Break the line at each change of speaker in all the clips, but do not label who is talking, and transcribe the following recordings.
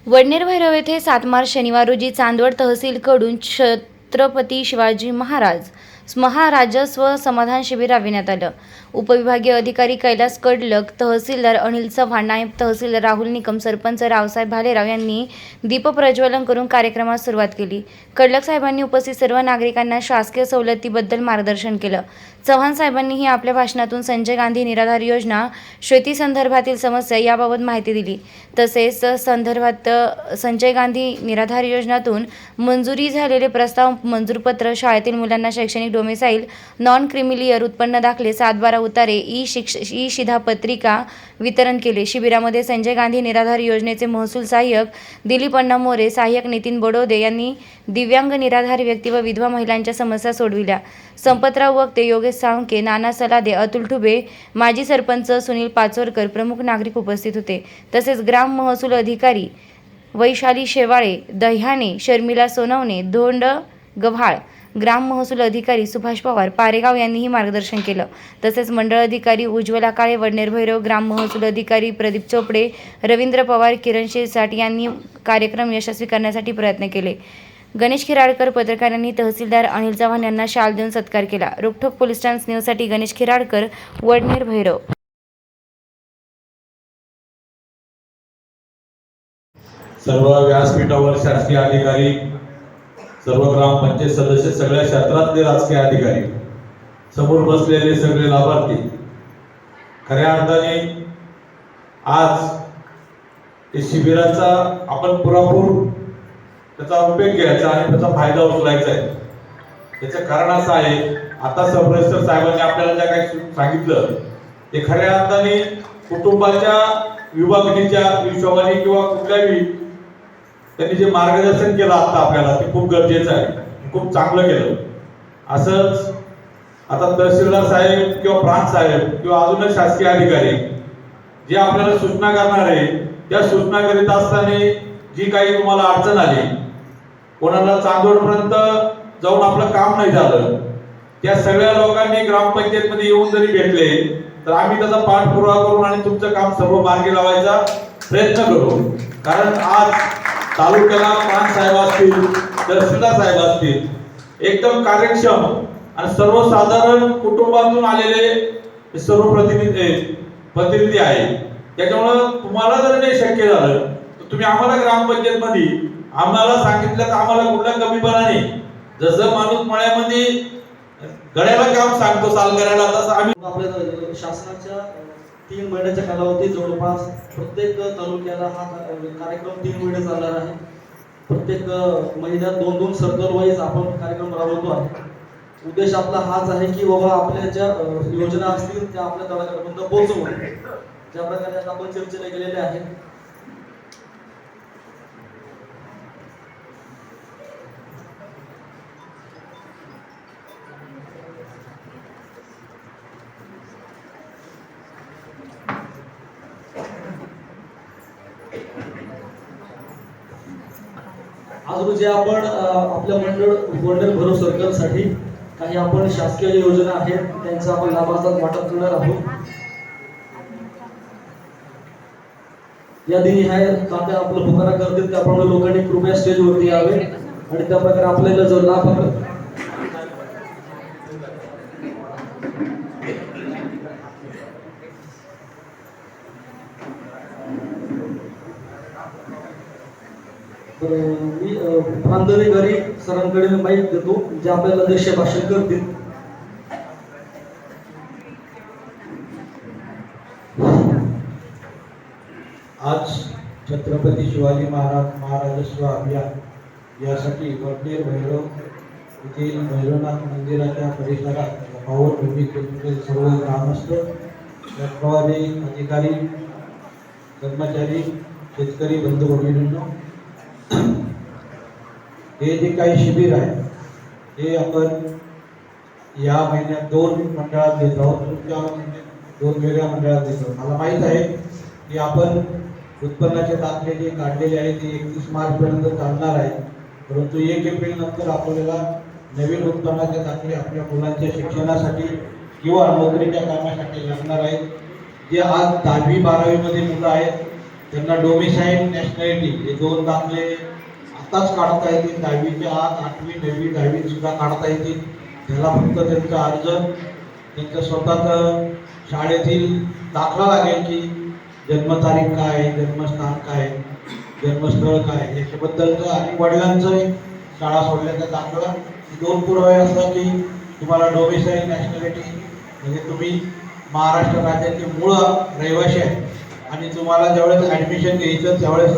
वडनेर भैरव येथे 7 मार्च शनिवार रोजी चांदवड तहसीलकडून छत्रपती शिवाजी महाराजस्व समाधान शिबिर राबविण्यात आलं. उपविभागीय अधिकारी कैलास कडलक, तहसीलदार अनिल चव्हाण, नायब तहसीलदार राहुल निकम, सरपंच रावसाहेब भालेराव यांनी दीपप्रज्वलन करून कार्यक्रमास सुरुवात केली. कडलक साहेबांनी उपस्थित सर्व नागरिकांना शासकीय सवलतीबद्दल मार्गदर्शन केलं. चव्हाण साहेबांनीही आपल्या भाषणातून संजय गांधी निराधार योजना, शेतीसंदर्भातील समस्या याबाबत माहिती दिली. तसेच संदर्भात संजय गांधी निराधार योजनातून मंजुरी झालेले प्रस्ताव, मंजूरपत्र, शाळेतील मुलांना शैक्षणिक डोमेसाईल, नॉन क्रिमिलियर उत्पन्न दाखले, 7/12 उतारे, ई शिधापत्रिका वितरण केले. शिबिरामध्ये संजय गांधी निराधार योजनेचे महसूल सहाय्यक दिलीप अण्णा मोरे, सहाय्यक नितीन बडोदे यांनी दिव्यांग, निराधार व्यक्ती व विधवा महिलांच्या समस्या सोडविल्या. संपतराव वक्ते, योगेश साळुंके, नाना सलादे, अतुल ठुबे, माजी सरपंच सुनील पाचोरकर प्रमुख नागरिक उपस्थित होते. तसेच ग्राम महसूल अधिकारी वैशाली शेवाळे, दह्याने, शर्मिला सोनवणे, धोंड गव्हाळ, ग्राम महसूल अधिकारी सुभाष पवार, पारेगाव यांनीही मार्गदर्शन केलं. तसेच मंडळ अधिकारी उज्ज्वला काळे, वडनेर भैरव, ग्राम महसूल अधिकारी प्रदीप चोपडे, रवींद्र पवार, किरण शिरसाट यांनी कार्यक्रम यशस्वी करण्यासाठी प्रयत्न केले. गणेश खिराडकर पत्रकारांनी तहसीलदार अनिल चव्हाण यांना शाल देऊन सत्कार केला. रोकठोक पोलीस टाइम्स न्यूजसाठी गणेश खिराडकर, वडनेर भैरव.
सर्व व्यासपीठावर शासकीय अधिकारी, सर्व ग्रामपंचायत सदस्य, सगळ्या क्षेत्रातले राजकीय अधिकारी, समोर बसलेले सगळे लाभार्थी, खऱ्या अर्थाने आज या शिबिराचा आपण पुरेपूर त्याचा उपयोग घ्यायचा आणि त्याचा फायदा उचलायचा आहे. त्याचं कारण असं आहे, आता सब रजिस्टर साहेबांनी आपल्याला ज्या काही सांगितलं ते खऱ्या अर्थाने कुटुंबाच्या विभागणीच्या हिशोबाने किंवा कुठल्याही त्यांनी जे मार्गदर्शन केलं आता आपल्याला ते खूप गरजेचं आहे, खूप चांगलं केलं. असंच आता तहसीलदार साहेब किंवा प्रांत साहेब किंवा अजूनच शासकीय अधिकारी जे आपल्याला सूचना करणार आहे, त्या सूचना करीत असताना जी काही तुम्हाला अडचण आली, कोणाला चांदवडपर्यंत जाऊन आपलं काम नाही झालं, त्या सगळ्या लोकांनी ग्रामपंचायतमध्ये येऊन जरी भेटले तर आम्ही त्याचा पाठपुरावा करून आणि तुमचं काम सर्व मार्गी लावायचा प्रयत्न करू. कारण आज तालुक्याला प्रांत साहेब असतील, तहसीलदार साहेब असतील, एकदम कार्यक्षम आणि सर्वसाधारण कुटुंबातून आलेले सर्व प्रतिनिधी आहे. त्याच्यामुळं तुम्हाला जर नाही शक्य झालं तर तुम्ही आम्हाला ग्रामपंचायत मध्ये आम्हाला सांगितलं तर आम्हाला कुठला कमीपणा नाही. जसं माणूस मळ्यामध्ये गड्याला काम सांगतो साल करायला, तसं आम्ही
आपल्या शासनाच्या 3 महिन्याच्या कालावधी जवळपास प्रत्येक तालुक्याला हा कार्यक्रम 3 महिने चालणार आहे. प्रत्येक महिन्यात 2-2 सर्कल वाईज आपण कार्यक्रम राबवतो आहे. उद्देश आपला हाच आहे की बाबा आपल्या ज्या योजना असतील त्या आपल्या तळागाळापर्यंत पोहोचवणं. ज्या प्रकारे आपण चर्चेला गेलेले आहेत. आज रोजी आपण आपल्या वडनेर भैरव सर्कल साठी काही आपण शासकीय योजना आहेत त्यांचा आपण लाभार्थी वाटप करणार आहोत. या दिनी आहे तात्या आपलं पुकारा करतील त्याप्रमाणे लोकांनी कृपया स्टेजवरती यावे आणि त्या प्रकारे आपल्याला जर लाभ मी प्रांताधिकारी सरांकडे माहिती देतो जे आपल्याला देश भाषण करतील.
आज छत्रपती शिवाजी महाराजस्व अभियान यासाठी वडनेर भैरव येथील भैरवनाथ मंदिराच्या परिसरात पावनभूमीतील सर्व ग्रामस्थ, प्रभारी अधिकारी, कर्मचारी, शेतकरी बंधू भगिनींनो, हे जे काही शिबिर आहे हे आपण या महिन्यात 2 मंडळात घेत आहोत. तुमच्या 2 वेगळ्या मंडळात घेतो. मला माहीत आहे की आपण उत्पन्नाचे दाखले जे काढलेले आहेत ते 31 मार्च पर्यंत चालणार आहे, परंतु 1 एप्रिल नंतर आपल्याला नवीन उत्पन्नाचे दाखले आपल्या मुलांच्या शिक्षणासाठी किंवा नोकरीच्या कामासाठी लागणार आहेत. जे आज 10वी 12वी मध्ये मुलं आहेत त्यांना डोमिसाईल नॅशनॅलिटी हे 2 दाखले आताच काढता येतील. 10वीच्या आत 8वी 9वी 10वी सुद्धा काढता येतील. त्याला फक्त त्यांचा अर्ज, त्यांचं स्वतःचं शाळेतील दाखला लागेल की जन्मतारीख काय आहे, जन्मस्थान काय आहे, जन्मस्थळ काय आहे याच्याबद्दलचं, आणि वडिलांचं शाळा सोडल्याचा दाखला. 2 पुरावे असतात की तुम्हाला डोमिसाईल नॅशनॅलिटी म्हणजे तुम्ही महाराष्ट्र राज्याचे मूळ रहिवासी आहे आणि तुम्हाला ज्यावेळेस ॲडमिशन घ्यायचं त्यावेळेस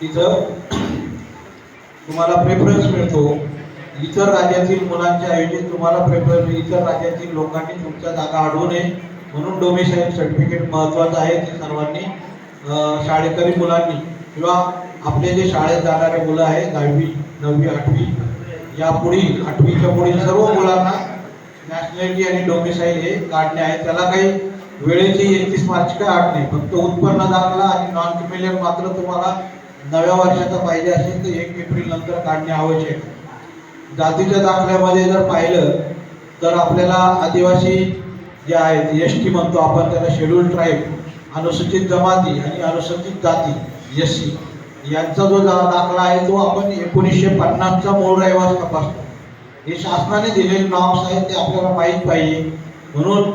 तिथं तुम्हाला प्रेफरन्स मिळतो. इतर राज्यातील मुलांच्या ऐवजी तुम्हाला प्रेफरन्स, इतर राज्यातील लोकांनी तुमच्या जागा अडवू नये म्हणून डोमिसाईल सर्टिफिकेट महत्त्वाचं आहे. ते सर्वांनी शाळेकरी मुलांनी किंवा आपले जे शाळेत जाणारे मुलं आहे 10वी 9वी 8वी या पुढील 8वीच्या पुढील सर्व मुलांना नॅशनॅलिटी आणि डोमिसाईल हे काढणे आहे. त्याला काही वेळेची 31 मार्च काय अट नाही, फक्त उत्पन्न दाखला आणि नॉन क्रिमिनल मात्र तुम्हाला नव्या वर्षाचा पाहिजे असेल तर 1 एप्रिल नंतर काढणे आवश्यक आहे. जातीच्या दाखल्यामध्ये जर पाहिलं तर आपल्याला आदिवासी जे आहेत ST म्हणतो आपण त्याला, शेड्यूल ट्राईब, अनुसूचित जमाती आणि अनुसूचित जाती SC यांचा जो दाखला आहे तो आपण 1950चा मूळ रहिवास तपासतो. हे शासनाने दिलेले नॉर्म्स आहेत ते आपल्याला माहीत पाहिजे. म्हणून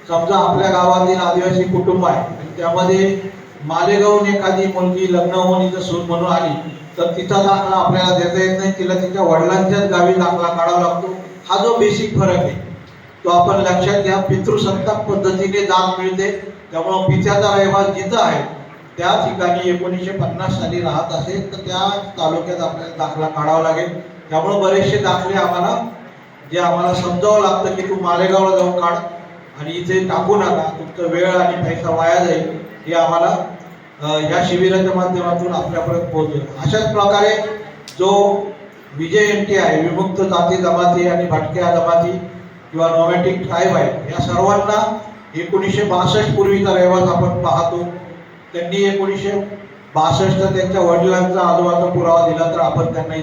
समजा आपल्या गावातील आदिवासी कुटुंब आहे आणि त्यामध्ये मालेगावहून एखादी मुलगी लग्न होऊन इथं सून म्हणून आली तर तिचा दाखला आपल्याला देता येत नाही, तिला तिच्या वडिलांच्याच गावी दाखला काढावा लागतो. हा जो बेसिक फरक आहे तो आपण लक्षात घ्या. पितृसत्ताक पद्धतीने जात मिळते, त्यामुळं पित्याचा रहिवास जिथं आहे त्या ठिकाणी 1950 साली राहत असेल तर त्या तालुक्यात आपल्याला दाखला काढावा लागेल. त्यामुळं बरेचसे दाखले आम्हाला समजावं लागतं की तू मालेगावला जाऊन काढ आणि इथे टाकू नका, तुमचा वेळ आणि पैसा वाया जाईल. हे आम्हाला या शिबिराच्या माध्यमातून आपल्यापर्यंत पोहोचेल. अशाच प्रकारे जो VJNT आहे, विमुक्त जाती जमाती आणि भटक्या जमाती किंवा नोमॅटिक ट्राईब आहे, या सर्वांना 1962 पूर्वीचा रहिवास आपण पाहतो. त्यांनी 1962 त्यांच्या वडिलांचा आजोबाचा पुरावा दिला तर आपण त्यांना